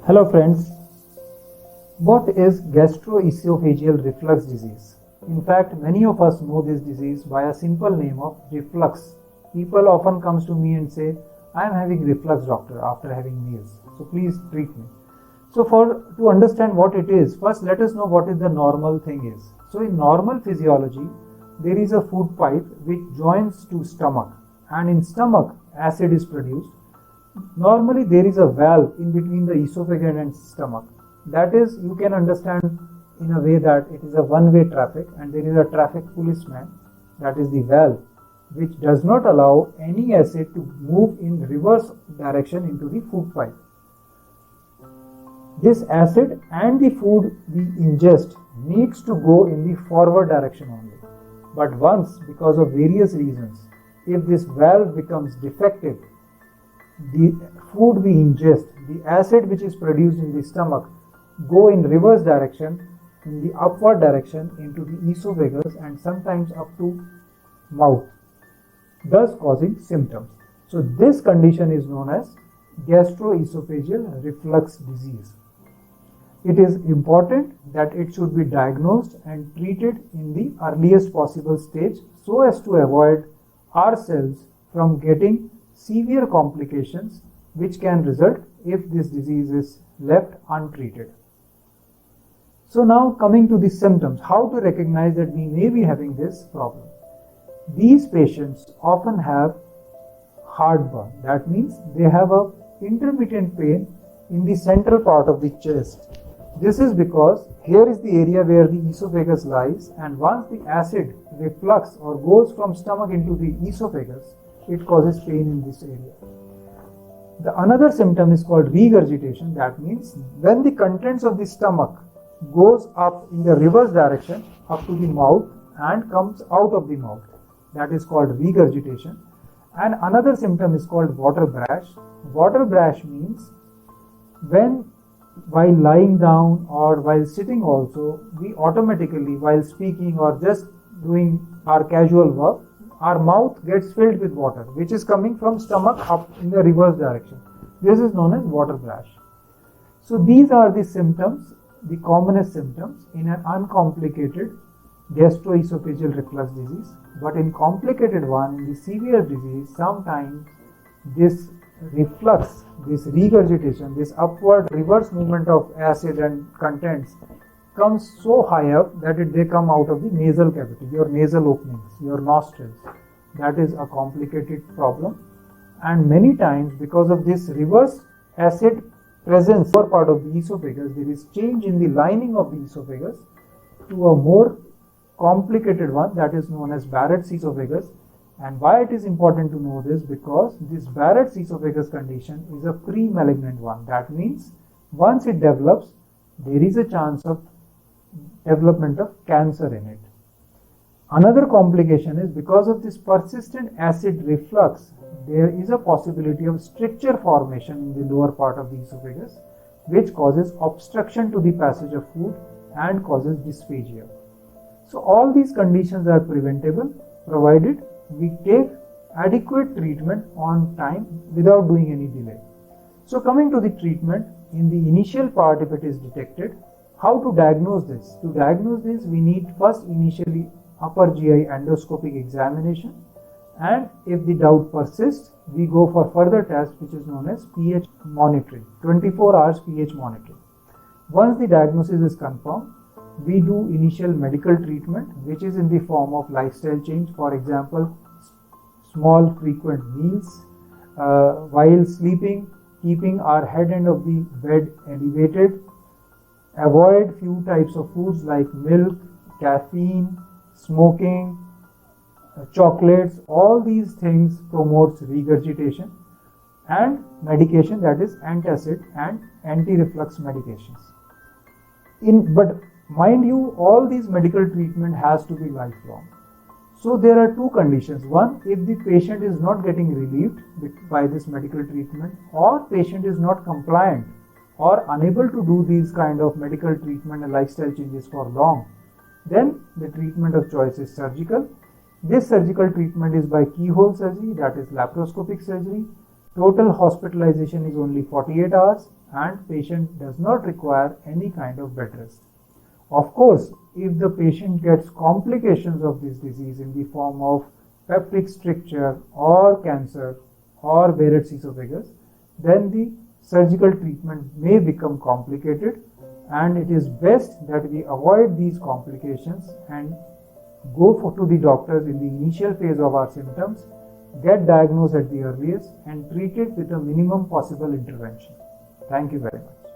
Hello friends, what is gastroesophageal reflux disease? In fact, many of us know this disease by a simple name of reflux. People often come to me and say, I am having reflux doctor after having meals, so please treat me. So to understand what it is, first let us know what is the normal thing is. So in normal physiology, there is a food pipe which joins to stomach, and in stomach acid is produced. Normally there is a valve in between the esophagus and stomach. That is, you can understand in a way that it is a one-way traffic and there is a traffic policeman, that is the valve, which does not allow any acid to move in reverse direction into the food pipe. This acid and the food we ingest needs to go in the forward direction only. But once, because of various reasons, if this valve becomes defective, the food we ingest, the acid which is produced in the stomach, go in reverse direction, in the upward direction into the esophagus and sometimes up to mouth, thus causing symptoms. So this condition is known as gastroesophageal reflux disease. It is important that it should be diagnosed and treated in the earliest possible stage so as to avoid ourselves from getting severe complications which can result if this disease is left untreated. So now coming to the symptoms, how to recognize that we may be having this problem. These patients often have heartburn. That means they have a intermittent pain in the central part of the chest. This is because here is the area where the esophagus lies, and once the acid reflux or goes from stomach into the esophagus, it causes pain in this area. The another symptom is called regurgitation. That means when the contents of the stomach goes up in the reverse direction up to the mouth and comes out of the mouth, that is called regurgitation. And another symptom is called water brash. Water brash means when while lying down or while sitting also, we automatically while speaking or just doing our casual work, our mouth gets filled with water which is coming from stomach up in the reverse direction. This is known as water brash. So these are the symptoms, the commonest symptoms in an uncomplicated gastroesophageal reflux disease. But in complicated one, in the severe disease, sometimes this reflux, this regurgitation, this upward reverse movement of acid and contents comes so high up that they come out of the nasal cavity, your nasal openings, your nostrils. That is a complicated problem. And many times because of this reverse acid presence or part of the esophagus, there is change in the lining of the esophagus to a more complicated one that is known as Barrett's esophagus. And why it is important to know this? Because this Barrett's esophagus condition is a pre-malignant one. That means once it develops, there is a chance of development of cancer in it. Another complication is because of this persistent acid reflux, there is a possibility of stricture formation in the lower part of the esophagus, which causes obstruction to the passage of food and causes dysphagia. So all these conditions are preventable provided we take adequate treatment on time without doing any delay. So coming to the treatment, in the initial part, if it is detected, how to diagnose this? To diagnose this, we need first initially upper GI endoscopic examination, and if the doubt persists, we go for further test which is known as pH monitoring, 24 hours pH monitoring. Once the diagnosis is confirmed, we do initial medical treatment which is in the form of lifestyle change. For example, small frequent meals, while sleeping, keeping our head end of the bed elevated, avoid few types of foods like milk, caffeine, smoking, chocolates. All these things promotes regurgitation, and medication, that is antacid and anti-reflux medications. But mind you, all these medical treatment has to be lifelong. So there are two conditions. One, if the patient is not getting relieved by this medical treatment, or patient is not compliant or unable to do these kind of medical treatment and lifestyle changes for long, then the treatment of choice is surgical. This surgical treatment is by keyhole surgery, that is laparoscopic surgery. Total hospitalization is only 48 hours, and patient does not require any kind of bed rest. Of course, if the patient gets complications of this disease in the form of peptic stricture or cancer or Barrett's esophagus, then the surgical treatment may become complicated, and it is best that we avoid these complications and go to the doctors in the initial phase of our symptoms, get diagnosed at the earliest, and treat it with a minimum possible intervention. Thank you very much.